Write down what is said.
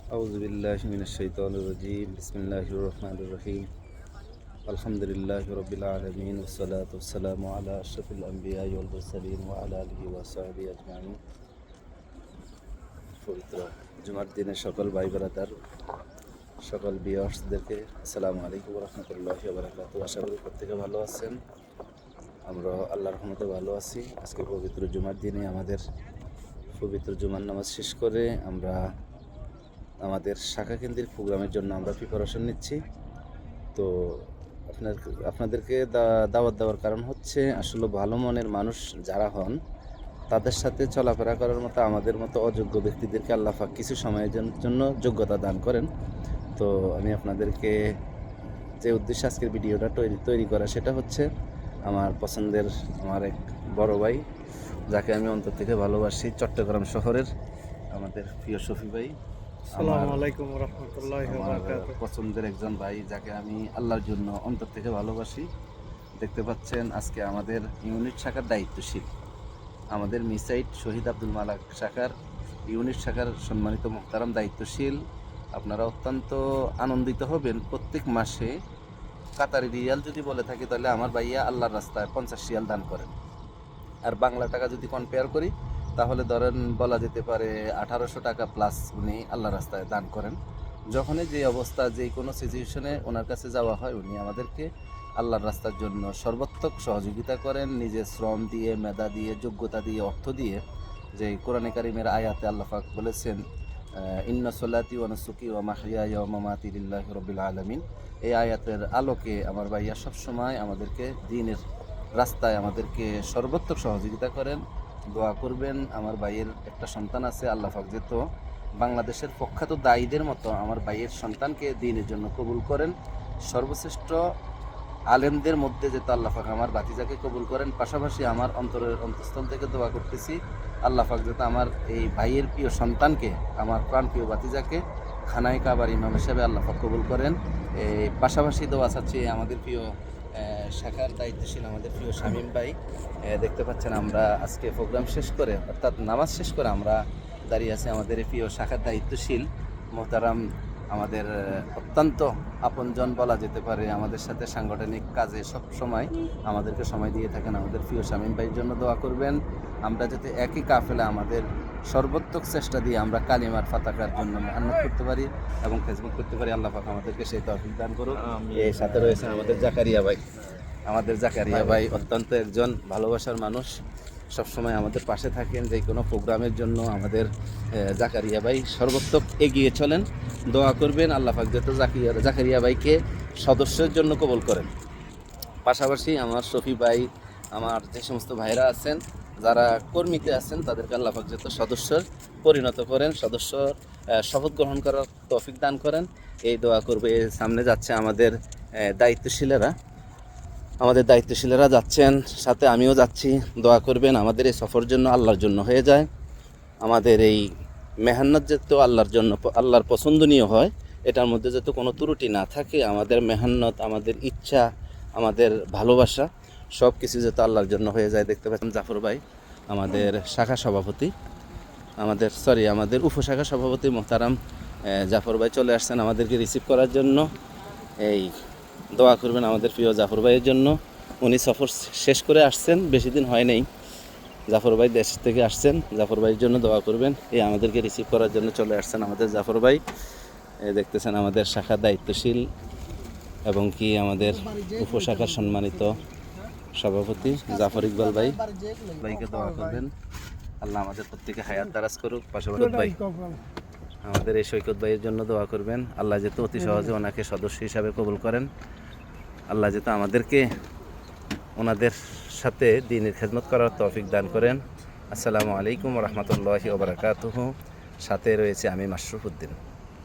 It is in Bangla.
أعوذ بالله من الشيطان الرجيم بسم الله الرحمن الرحيم الحمد لله رب العالمين والصلاة والسلام على أشرف الأنبياء والمرسلين وعلى آله وصحبه أجمعين পবিত্র জুমার দিনে সকল ভাই ব্রাদার সকল ভিউয়ার্সদেরকে আসসালামু আলাইকুম ওয়া রাহমাতুল্লাহি ওয়া বারাকাতুহু। আশা করি প্রত্যেকে ভালো আছেন। আমরা আল্লাহর রহমতে ভালো আছি। আজকে পবিত্র জুমার দিনে আমাদের পবিত্র জুমার নামাজ শেষ করে আমরা আমাদের শাখা কেন্দ্রিক প্রোগ্রামের জন্য আমরা প্রিপারেশন নিচ্ছি। তো আপনাদেরকে দাওয়াত দেওয়ার কারণ হচ্ছে আসলে ভালো মনের মানুষ যারা হন তাদের সাথে চলাফেরা করার মতো আমাদের মতো অযোগ্য ব্যক্তিদেরকে আল্লাহ পাক কিছু সময়ের জন্য যোগ্যতা দান করেন। তো আমি আপনাদেরকে যে উদ্দেশ্যে আজকের ভিডিওটা তৈরি করা সেটা হচ্ছে আমার পছন্দের আমার এক বড় ভাই যাকে আমি অন্তর থেকে ভালোবাসি, চট্টগ্রাম শহরের আমাদের প্রিয় শফি ভাই। আসসালামু আলাইকুম ওয়া রাহমাতুল্লাহি ওয়া বারাকাতুহু। পছন্দের একজন ভাই যাকে আমি আল্লাহর জন্য অন্তর থেকে ভালোবাসি। দেখতে পাচ্ছেন আজকে আমাদের ইউনিট শাখার দায়িত্বশীল, আমাদের মিসাইট শহীদ আব্দুল মালাক শাখার ইউনিট শাখার সম্মানিত মুহতারাম দায়িত্বশীল। আপনারা অত্যন্ত আনন্দিত হবেন। প্রত্যেক মাসে কাতারি রিয়াল যদি বলে থাকি তাহলে আমার ভাইয়া আল্লাহর রাস্তায় 50 রিয়াল দান করেন। আর বাংলা টাকা যদি কম্পেয়ার করি তাহলে ধরেন বলা যেতে পারে 1800 টাকা প্লাস উনি আল্লাহ রাস্তায় দান করেন। যখনই যে অবস্থা যে কোনো সিচুয়েশনে ওনার কাছে যাওয়া হয় উনি আমাদেরকে আল্লাহর রাস্তার জন্য সর্বাত্মক সহযোগিতা করেন, নিজের শ্রম দিয়ে, মেধা দিয়ে, যোগ্যতা দিয়ে, অর্থ দিয়ে। যে কোরআনে কারিমের আয়াতে আল্লাহ পাক বলেছেন ইন্না সলাতি ওয়া নুসুকি ওয়া মাহইয়ায়া ওয়া মামাতি লিল্লাহি রাব্বিল আলামিন। এই আয়াতের আলোকে আমার ভাইয়া সবসময় আমাদেরকে দ্বীনের রাস্তায় আমাদেরকে সর্বাত্মক সহযোগিতা করেন। দোয়া করবেন। আমার ভাইয়ের একটা সন্তান আছে, আল্লাহ পাক যেত বাংলাদেশের প্রখ্যাত দায়ীদের মতো আমার ভাইয়ের সন্তানকে দ্বীনের জন্য কবুল করেন। সর্বশ্রেষ্ঠ আলেমদের মধ্যে যেত আল্লাহ পাক আমার ভাতিজাকে কবুল করেন। পাশাপাশি আমার অন্তঃস্থল থেকে দোয়া করতেছি আল্লাহ পাক যাতে আমার এই ভাইয়ের প্রিয় সন্তানকে, আমার প্রাণপ্রিয় ভাতিজাকে খানায় কাবার ইমাম হিসেবে আল্লাহ পাক কবুল করেন। পাশাপাশি দোয়া চাচ্ছি আমাদের প্রিয় শাখার দায়িত্বশীল আমাদের প্রিয় শামীম ভাই। দেখতে পাচ্ছেন আমরা আজকে প্রোগ্রাম শেষ করে অর্থাৎ নামাজ শেষ করে আমরা দাঁড়িয়ে আছি আমাদের প্রিয় শাখার দায়িত্বশীল মোহতারাম, আমাদের অত্যন্ত আপনজন বলা যেতে পারে, আমাদের সাথে সাংগঠনিক কাজে সব সময় আমাদেরকে সময় দিয়ে থাকেন আমাদের প্রিয় শামীম ভাইয়ের জন্য দোয়া করবেন। আমরা যাতে একই কাফেলা আমাদের সর্বোত্তক চেষ্টা দিয়ে আমরা কালিমার পতাকার জন্য মেহনত করতে পারি এবং ফেসবুক করতে পারি। আল্লাহ পাক আমাদেরকে সেই তৌফিক দান করুন। এর সাথে রয়েছেন আমাদের জাকারিয়া ভাই। আমাদের জাকারিয়া ভাই অত্যন্ত একজন ভালোবাসার মানুষ, সবসময় আমাদের পাশে থাকেন যে কোনো প্রোগ্রামের জন্য। আমাদের জাকারিয়া ভাই সর্বোত্তক এগিয়ে চলেন। দোয়া করবেন আল্লাহ পাক যাতে জাকারিয়া ভাইকে সদস্যের জন্য কবুল করেন। পাশাপাশি আমার শফি ভাই, আমার যে সমস্ত ভাইরা আছেন যারা কর্মীতে আছেন তাদেরকে আল্লাহ পাক যাতে সদস্যের পরিণত করেন, সদস্য শপথ গ্রহণ করার তৌফিক দান করেন। এই দোয়া করবে। সামনে যাচ্ছে আমাদের দায়িত্বশীলেরা যাচ্ছেন, সাথে আমিও যাচ্ছি। দোয়া করবেন আমাদের এই সফর জন্য আল্লাহর জন্য হয়ে যায়, আমাদের এই মেহনত যাতে আল্লাহর জন্য আল্লাহর পছন্দনীয় হয়, এটার মধ্যে যাতে কোনো ত্রুটি না থাকে। আমাদের মেহনত, আমাদের ইচ্ছা, আমাদের ভালোবাসা সব কিছু যাতে আল্লাহর জন্য হয়ে যায়। দেখতে পাচ্ছেন জাফর ভাই আমাদের শাখা সভাপতি, আমাদের উপশাখা সভাপতি মোহতারাম জাফর ভাই চলে আসছেন আমাদেরকে রিসিভ করার জন্য। এই দোয়া করবেন আমাদের প্রিয় জাফর ভাইয়ের জন্য। উনি সফর শেষ করে আসছেন, বেশি দিন হয় নাই। জাফর ভাই দেশ থেকে আসছেন, জাফর ভাইয়ের জন্য দোয়া করবেন। এই আমাদেরকে রিসিভ করার জন্য চলে আসছেন আমাদের জাফর ভাই। দেখতেছেন আমাদের শাখার দায়িত্বশীল এবং কি আমাদের উপশাখার সম্মানিত সভাপতি জাফর ইকবাল ভাইকে দোয়া করবেন। আল্লাহ আমাদের প্রত্যেকে হায়াত দারাজ করুক। পাশাপাশি ভাই আমাদের এই সৈকত ভাইয়ের জন্য দোয়া করবেন। আল্লাহ যেহেতু অতি সহজে ওনাকে সদস্য হিসাবে কবুল করেন। আল্লাহ যেহেতু আমাদেরকে ওনাদের সাথে দ্বীনের খেদমত করার তৌফিক দান করেন। আসসালামু আলাইকুম ওয়া রাহমাতুল্লাহি ওয়া বারাকাতুহু। সাথে রয়েছে আমি মাশরুফ উদ্দিন।